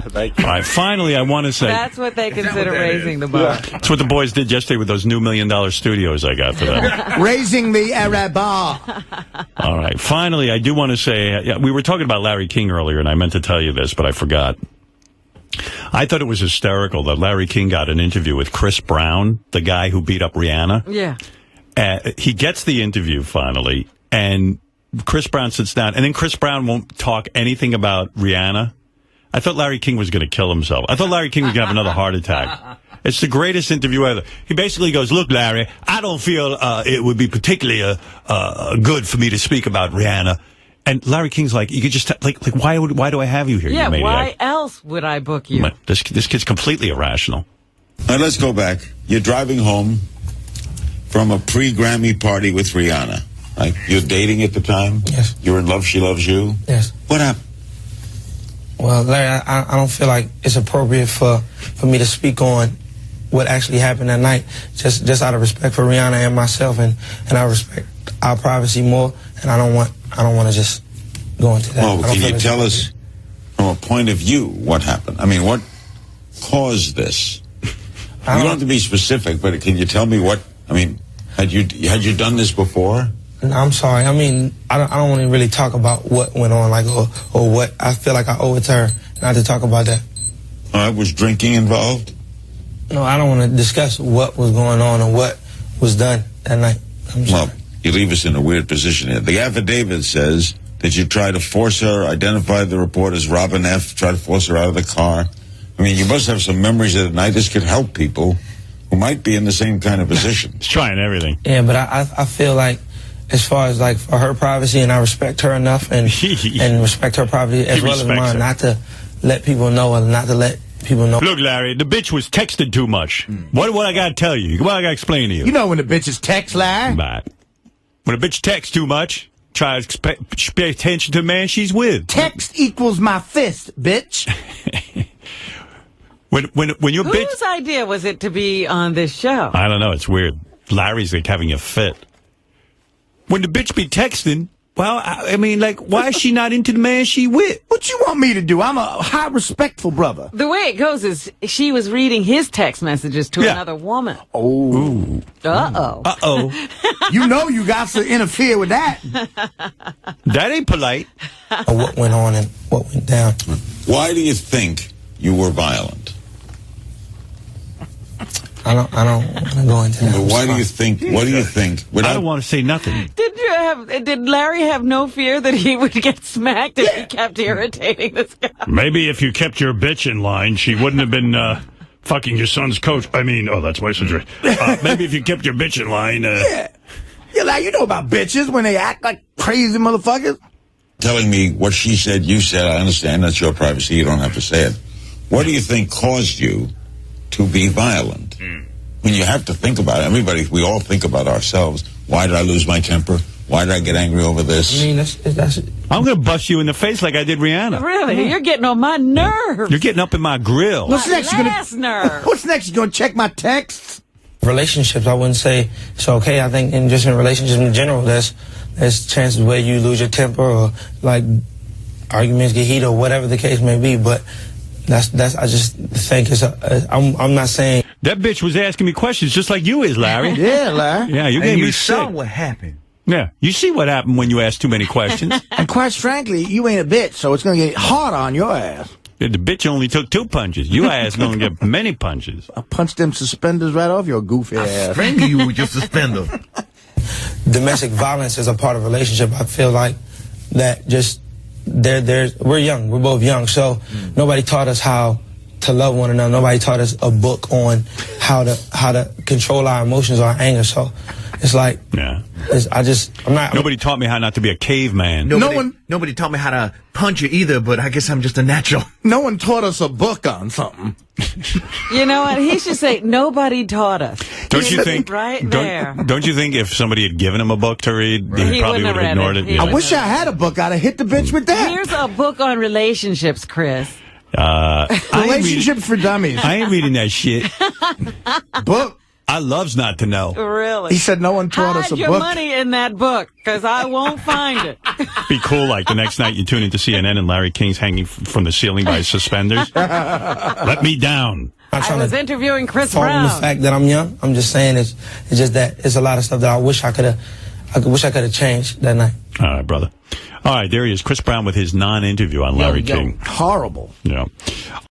Thank you. All right, finally, I want to say... That's what they consider raising the bar. That's what the boys did yesterday with those new $1 million studios I got for them. Raising the bar. All right, finally, I do want to say... we were talking about Larry King earlier, and I meant to tell you this, but I forgot. I thought it was hysterical that Larry King got an interview with Chris Brown, the guy who beat up Rihanna. Yeah. He gets the interview, finally, and Chris Brown sits down, and then Chris Brown won't talk anything about Rihanna. I thought Larry King was going to kill himself. I thought Larry King was going to have another heart attack. It's the greatest interview ever. He basically goes, look, Larry, I don't feel it would be particularly good for me to speak about Rihanna. And Larry King's like, you could just, why do I have you here, yeah, you maniac? Why else would I book you? This kid's completely irrational. Now, let's go back. You're driving home from a pre-Grammy party with Rihanna, right? You're dating at the time? Yes. You're in love, she loves you? Yes. What happened? Well, Larry, I don't feel like it's appropriate for me to speak on what actually happened that night, just out of respect for Rihanna and myself, and I respect our privacy more, and I don't want to just go into that. Well, can you tell us from a point of view what happened? I mean, what caused this? You don't have to be specific, but can you tell me what? I mean, had you done this before? No, I'm sorry. I mean, I don't want to really talk about what went on, or what I feel like I owe it to her not to talk about that. Was drinking involved? No, I don't want to discuss what was going on or what was done that night. I'm sorry. Well, you leave us in a weird position here. The affidavit says that you tried to force her, identify the report as Robin F., try to force her out of the car. I mean, you must have some memories of the night. This could help people who might be in the same kind of position. He's trying everything. Yeah, but I feel like, as far as for her privacy, and I respect her enough and respect her privacy as well as mine, not to let people know or not to let people know. Look, Larry, the bitch was texting too much. What I got to tell you? What I got to explain to you? You know when the bitches text, Larry? Right. When a bitch texts too much, try to pay attention to the man she's with. Text equals my fist, bitch. when your bitch... Whose idea was it to be on this show? I don't know. It's weird. Larry's like having a fit. When the bitch be texting, well, I mean, why is she not into the man she with? What you want me to do? I'm a high, respectful brother. The way it goes is she was reading his text messages to another woman. Oh. Ooh. Uh-oh. Uh-oh. You know you got to interfere with that. That ain't polite. What went on and what went down. Why do you think you were violent? I don't want to go into that. But why do you think? What do you think? I don't want to say nothing. Did Larry have no fear that he would get smacked if he kept irritating this guy? Maybe if you kept your bitch in line, she wouldn't have been fucking your son's coach. I mean, that's my son's. Maybe if you kept your bitch in line. Yeah, like you know about bitches when they act like crazy motherfuckers. Telling me what she said, you said. I understand that's your privacy. You don't have to say it. What do you think caused you to be violent? When you have to think about it, we all think about ourselves. Why did I lose my temper? Why did I get angry over this? I mean, that's I'm going to bust you in the face like I did Rihanna. Really? You're getting on my nerves. You're getting up in my grill. What's next? Nerve. What's next? You gonna check my texts? Relationships, I wouldn't say it's okay. I think in relationships in general, there's chances where you lose your temper or arguments get heated or whatever the case may be. But I just think I'm not saying. That bitch was asking me questions just like you is, Larry. Yeah, Larry. Yeah, you gave me sick. You saw what happened. Yeah, you see what happened when you ask too many questions. And quite frankly, you ain't a bitch, so it's gonna get harder on your ass. The bitch only took 2 punches. You ass gonna get many punches. I punched them suspenders right off your goofy ass. Strangle you with your suspender. Domestic violence is a part of a relationship. I feel like that just we're young. We're both young, so nobody taught us how to love one another. Nobody taught us a book on how to control our emotions or our anger. So it's like, yeah. I'm not. Nobody taught me how not to be a caveman. Nobody taught me how to punch you either, but I guess I'm just a natural. No one taught us a book on something. You know what? He should say, nobody taught us. Don't you think? Right there. Don't you think if somebody had given him a book to read, he probably would have ignored it? I wish I had a book. I'd have hit the bitch with that. Here's a book on relationships, Chris. Relationships for dummies. I ain't reading that shit. Book. I loves not to know. Really? He said no one taught us a Hide your book. money in that book, because I won't find it. Be cool, like the next night you tune into CNN and Larry King's hanging from the ceiling by his suspenders. Let me down. I was interviewing Chris From the Brown. fact that I'm young, I'm just saying it's just that it's a lot of stuff that I wish I could have changed that night. All right, brother. All right, there he is, Chris Brown with his non-interview on Larry King. Horrible. Yeah.